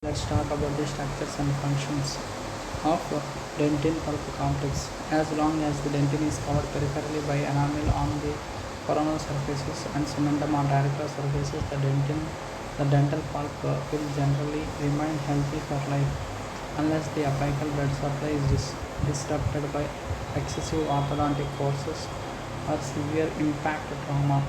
Let's talk about the structures and functions of dentin pulp complex. As long as the dentin is covered peripherally by enamel on the coronal surfaces and cementum on radicular surfaces, the dental pulp will generally remain healthy for life, unless the apical blood supply is disrupted by excessive orthodontic forces or severe impact trauma.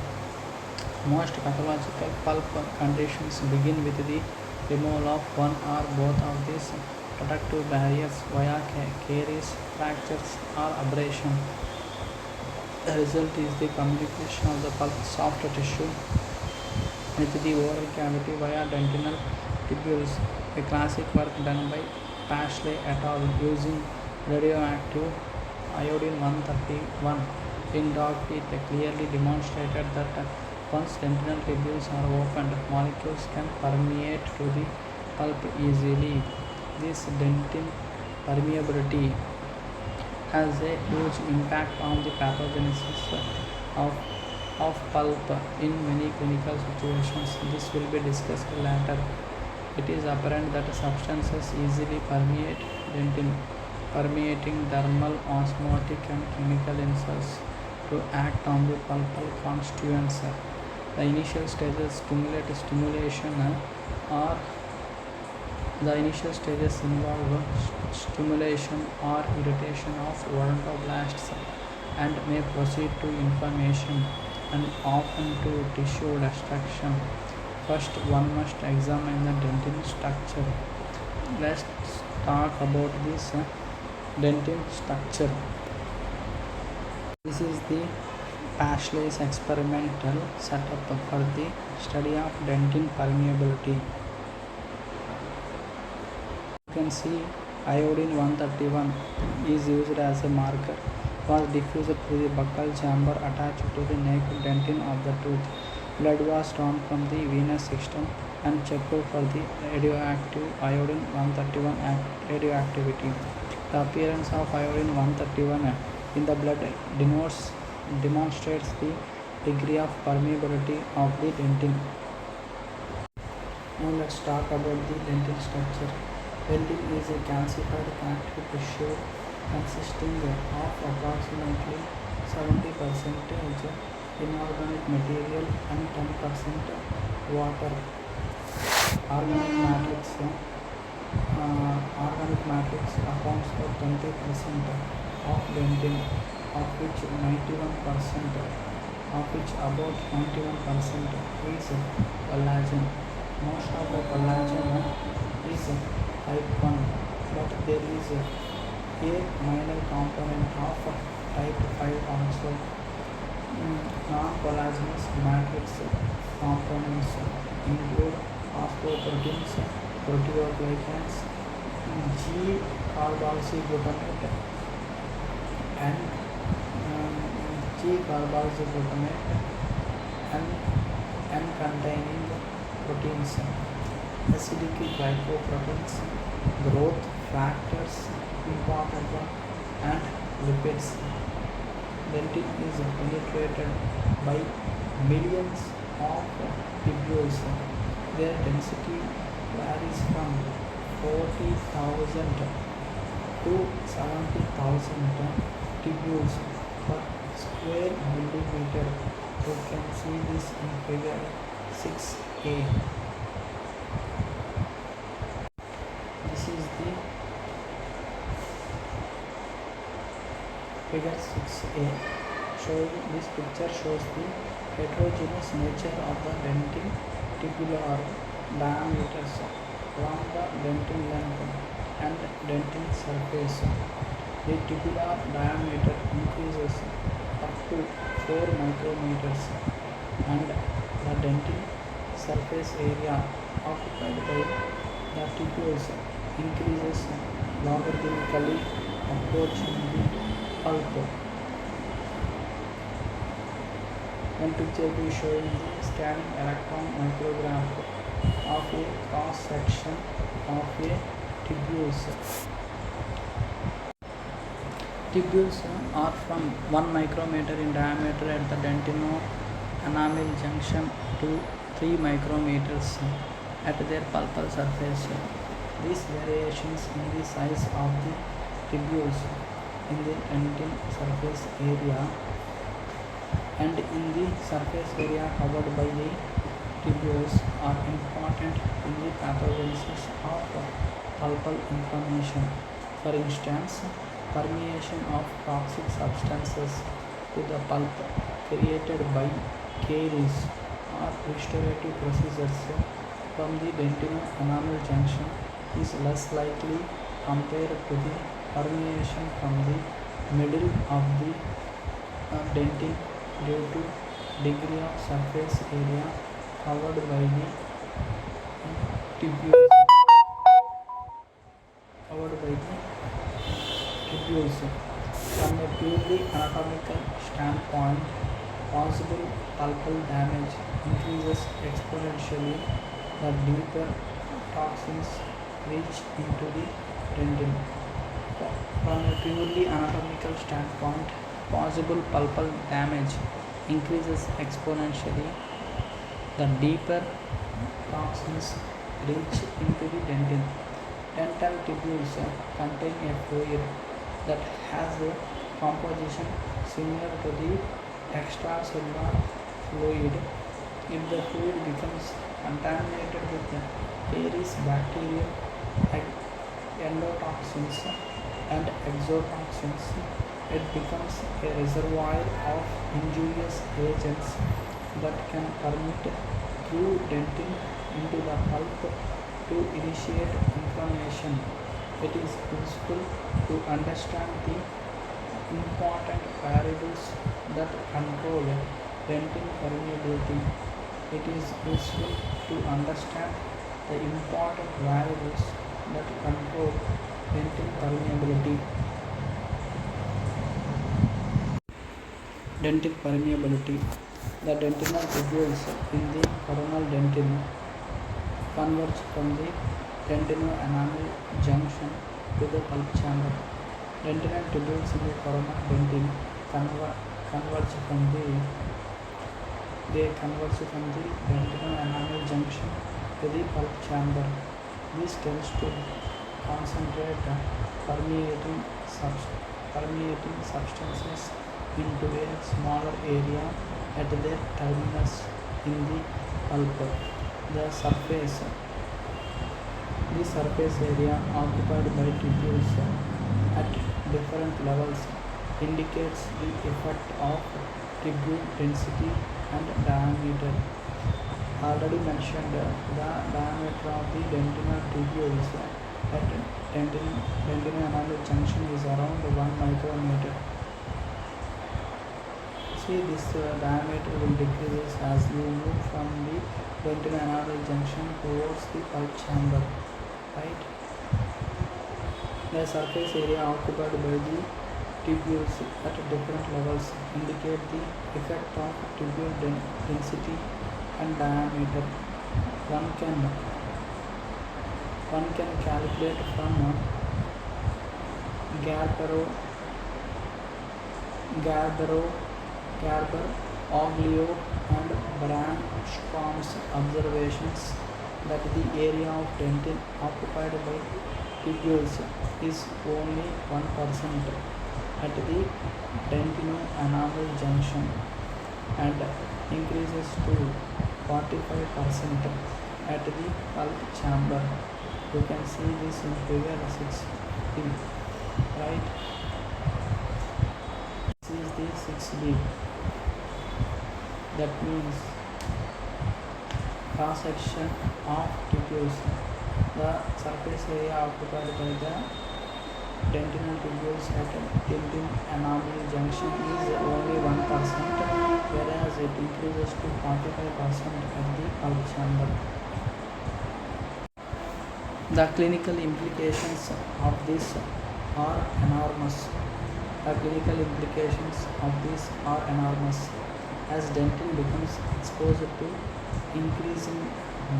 Most pathological pulp conditions begin with the removal of one or both of these protective barriers via caries, fractures, or abrasion. The result is the communication of the pulp's soft tissue with the oral cavity via dentinal tubules, a classic work done by Pashley et al. Using radioactive iodine 131 in dog teeth clearly demonstrated that once dentinal tubules are opened, molecules can permeate to the pulp easily. This dentin permeability has a huge impact on the pathogenesis of, of pulp in many clinical situations. This will be discussed later. It is apparent that substances easily permeate dentin, permeating dermal, osmotic, and chemical insults to act on the pulpal constituents. The initial stages or the initial stages involve stimulation or irritation of odontoblasts and may proceed to inflammation and often to tissue destruction. First, one must examine the dentin structure. Let's talk about this dentin structure. This is the Pashley's experimental setup for the study of dentin permeability. You can see iodine 131 is used as a marker, was diffused through the buccal chamber attached to the naked dentin of the tooth. Blood was drawn from the venous system and checked for the radioactive iodine 131 radioactivity. The appearance of iodine 131 in the blood demonstrates the degree of permeability of the dentin. Now let's talk about the dentin structure. Dentin is a calcified connective tissue consisting of approximately 70% inorganic material and 10% water. Organic matrix accounts for 20% of dentin, of which about 91% is collagen. Most of the collagen is type 1, but there is a minor component of type 5 also. Non-collagenous matrix components include phosphoproteins, proteoglycans, G-carboxyglutamate and and N-containing proteins, acidic glycoproteins, growth factors, important one, and lipids. Dentin is penetrated by millions of tubules. Their density varies from 40,000 to 70,000 tubules per square millimeter. You can see this in figure 6a. This is the figure 6a. This picture shows the heterogeneous nature of the dentin tubular diameters along the dentin length and dentin surface. The tubular diameter increases up to 4 micrometers and the dentin surface area occupied by the tubules increases logarithmically approaching the pulp. One picture will be showing the scanning electron micrograph of a cross section of a tubules. Tubules are from 1 micrometer in diameter at the dentino-enamel junction to 3 micrometers at their pulpal surface. These variations in the size of the tubules in the dentin surface area and in the surface area covered by the tubules are important in the pathogenesis of pulpal inflammation. For instance, permeation of toxic substances to the pulp created by caries or restorative procedures from the dentino-enamel junction is less likely compared to the permeation from the middle of the dentin due to degree of surface area covered by the tubules. Tubules. From a purely anatomical standpoint, possible pulpal damage increases exponentially the deeper toxins reach into the dentin. From a purely anatomical standpoint, possible pulpal damage increases exponentially the deeper toxins reach into the dentin. Dental tubules contain a fluid that has a composition similar to the extracellular fluid. If the fluid becomes contaminated with caries, bacterial, endotoxins and exotoxins, it becomes a reservoir of injurious agents that can permeate through dentin into the pulp to initiate inflammation. It is useful to understand the important variables that control dentin permeability. It is useful to understand the important variables that control dentin permeability. Dentin permeability. The dentinal tubules in the coronal dentin converge from the dentino-enamel junction to the pulp chamber. Dentinal tubules in the coronal dentin converge from the dentino-enamel junction to the pulp chamber. This tends to concentrate permeating substances into a smaller area at their terminus in the pulp. The surface area occupied by tubules at different levels indicates the effect of tubule density and diameter. Already mentioned, the diameter of the dentinal tubules at dentino-enamel junction is around 1 micrometer. See, this diameter will decrease as you move from the dentino-enamel junction towards the pulp chamber, right? The surface area occupied by the tubules at different levels indicate the effect of tubule density and diameter. One can calculate from Garber, Oglio and Brandstrom's observations that the area of dentin occupied by tubules is only 1% at the dentino-enamel junction and increases to 45% at the pulp chamber. You can see this in figure 6b, right? This is the 6b. That means cross section of tubules. The surface area occupied by the dentinal tubules at dentin-enamel junction is only 1%, whereas it increases to 45% at the pulp chamber. The clinical implications of this are enormous. As dentin becomes exposed to increasing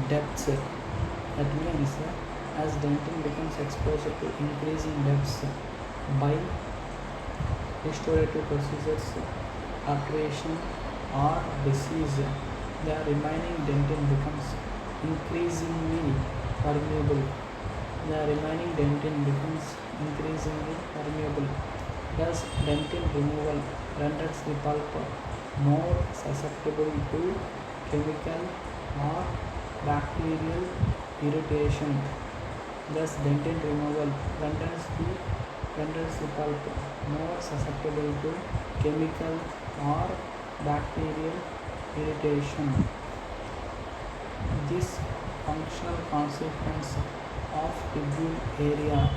depths. That means as dentin becomes exposed to increasing depths by restorative procedures, alteration or disease, the remaining dentin becomes increasingly permeable. The remaining dentin becomes increasingly permeable. Thus, dentin removal renders the pulp more susceptible to chemical or bacterial irritation. Thus, dentin removal renders the pulp more susceptible to chemical or bacterial irritation. This functional consequence of tubule area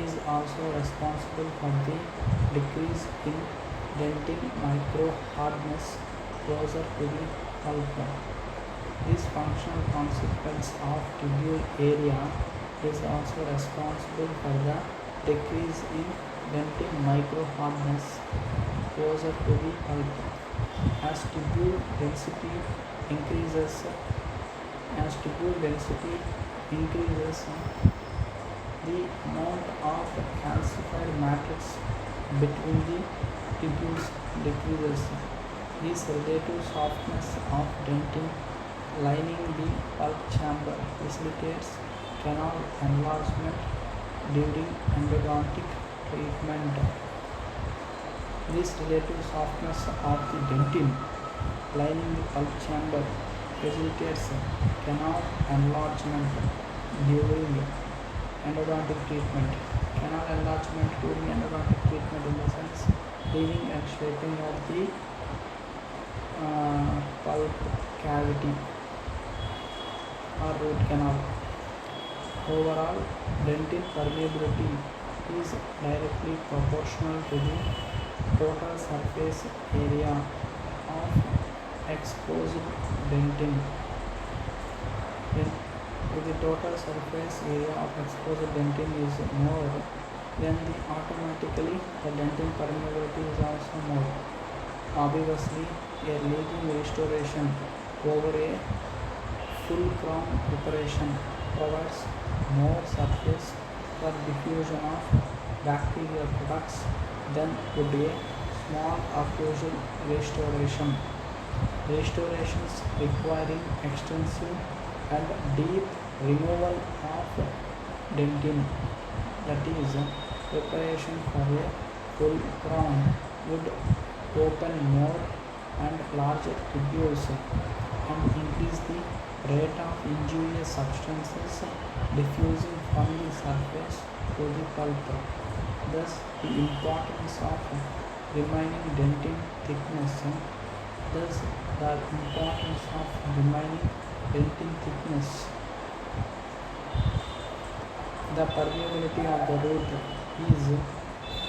is also responsible for the decrease in dentin microhardness closer to the pulp. This functional consequence of tubule area is also responsible for the decrease in dentin microhardness closer to the pulp. As tubule density increases, the amount of calcified matrix between the tubules decreases. This relative softness of dentin lining the pulp chamber facilitates canal enlargement during endodontic treatment. This relative softness of the dentin lining the pulp chamber facilitates canal enlargement during endodontic treatment. Canal enlargement during endodontic treatment in the sense leaving and shaping of the pulp cavity or root canal. Overall, dentin permeability is directly proportional to the total surface area of exposed dentin. If the total surface area of exposed dentin is more, then automatically the dentin permeability is also more. Obviously, a leading restoration over a full crown preparation provides more surface for diffusion of bacterial products than would a small occlusal restoration. Restorations requiring extensive and deep removal of dentin, that is, preparation for a full crown, would open more and larger tubules and increase the rate of injurious substances diffusing from the surface to the pulp. Thus, the importance of remaining dentin thickness. The permeability of the root is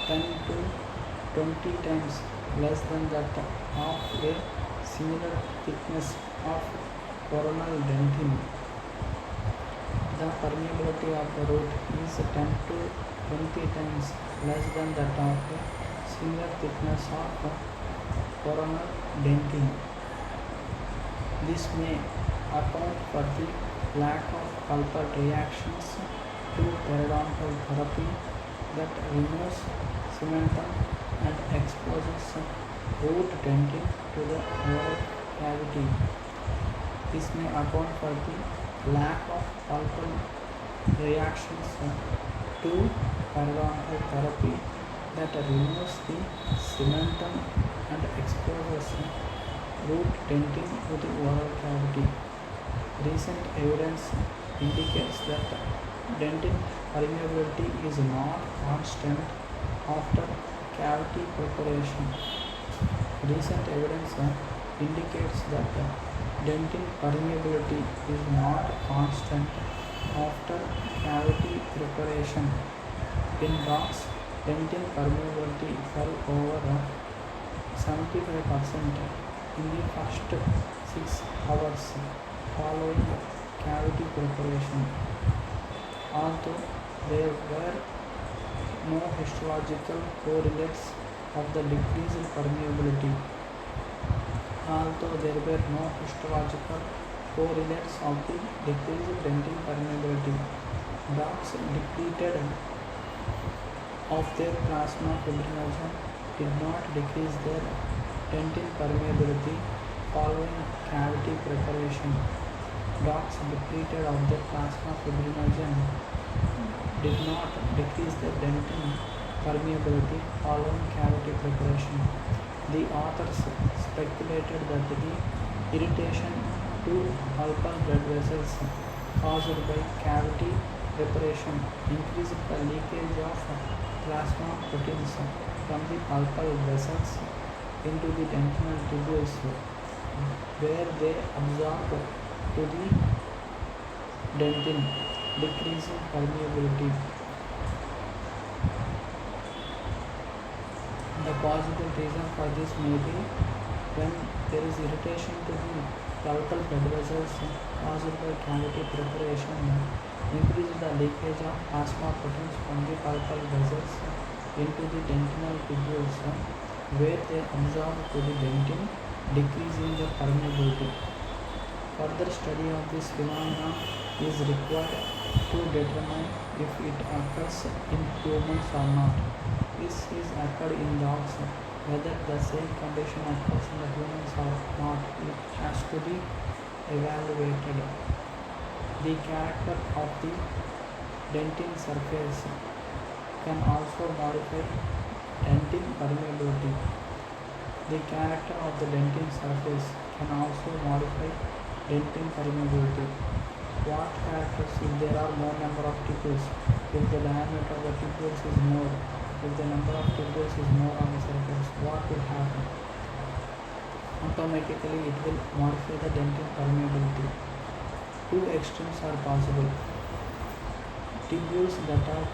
10 to 20 times less than that of a similar thickness of coronal dentin. The permeability of the root is 10 to 20 times less than that of a similar thickness of coronal dentin. This may account for the lack of pulpal reactions to periodontal therapy that removes cementum and exposes root dentin to the oral cavity. This may account for the lack of pulpal reactions to periodontal therapy that removes the cementum and exposes root dentin to the oral cavity. Recent evidence indicates that dentin permeability is not constant after cavity preparation. Recent evidence indicates that dentin permeability is not constant after cavity preparation. In dogs, dentin permeability fell over 75% in the first 6 hours following cavity preparation. Although there were no histological correlates of the decreased permeability, dentin permeability, dogs depleted of their plasma fibrinogen did not decrease their dentin permeability following cavity preparation. Dogs depleted of their plasma fibrinogen did not decrease the dentin permeability following cavity preparation. The authors speculated that the irritation to pulpal blood vessels caused by cavity preparation increased the leakage of plasma proteins from the pulpal vessels into the dentinal tubules, where they absorb to the dentin, decreasing permeability. The possible reason for this may be when there is irritation to the pulpal blood vessels caused by cavity preparation, increase the leakage of plasma proteins from the pulpal vessels into the dentinal tubules, where they absorb to the dentin, decreasing the permeability. Further study of this phenomenon is required to determine if it occurs in humans or not. This is occurred in dogs. Whether the same condition occurs in the humans or not, it has to be evaluated. The character of the dentin surface can also modify dentin permeability. The character of the dentin surface can also modify dentin permeability. What characters if there are more number of tubules? If the diameter of the tubules is more, if the number of tubules is more on the surface, what will happen? Automatically it will modify the dentin permeability. Two extremes are possible. Tubules that are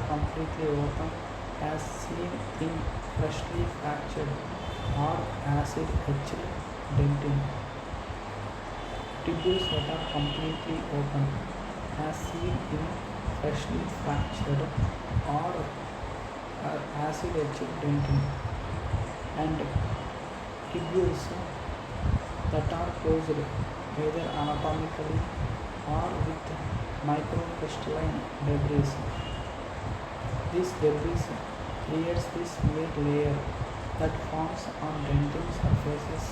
completely open, as seen in freshly fractured or acid-etched dentin. Tubules that are completely open, as seen in freshly fractured or acid-etched dentin, and tubules that are closed either anatomically or with microcrystalline debris. This debris creates this weird layer that forms on dentin surfaces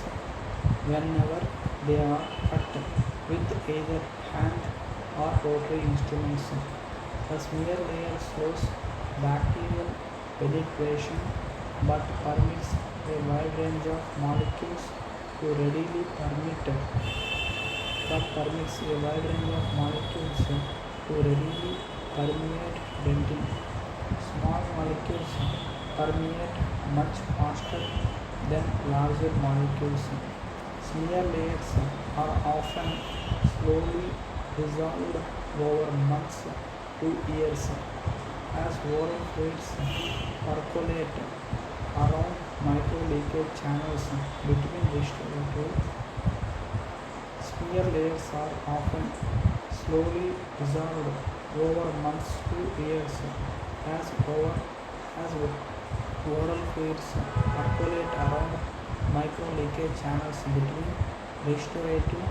whenever they are cut with either hand or rotary instruments. The smear layer slows bacterial penetration but permits a wide range of molecules to readily permeate dentin. Small molecules permeate much faster than larger molecules. Smear layers are often slowly dissolved over months to years as oral fluids percolate around micro-leakage channels between restorative. Smear layers are often slowly dissolved over months to years as oral fluids percolate around micro-leakage channels between restorative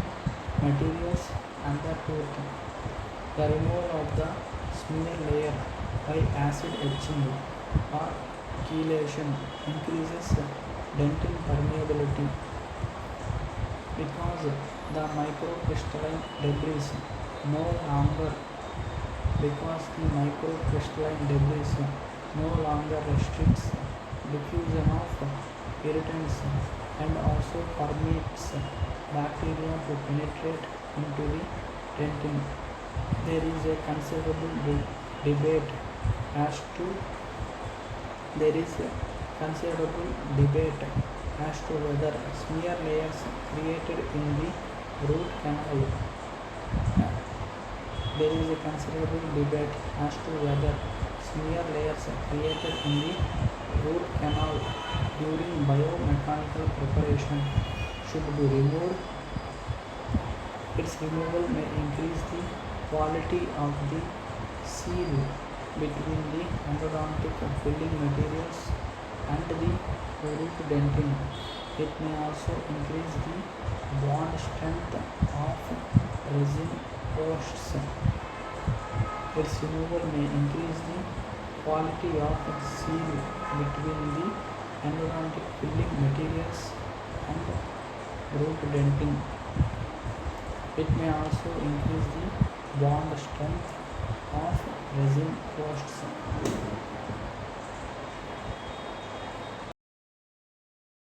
materials and the tooth. The removal of the smear layer by acid etching or chelation increases dentin permeability because the microcrystalline debris no longer restricts diffusion of irritants and also permits bacteria to penetrate into the dentin. There is a considerable debate as to whether smear layers created in the root canal during biomechanical preparation should be removed. Its removal may increase the quality of the seal between the endodontic filling materials and the root dentin. It may also increase the bond strength of resin posts. Its removal may increase the quality of seal between the endodontic filling materials and root dentin. It may also increase the bond strength of resin costs.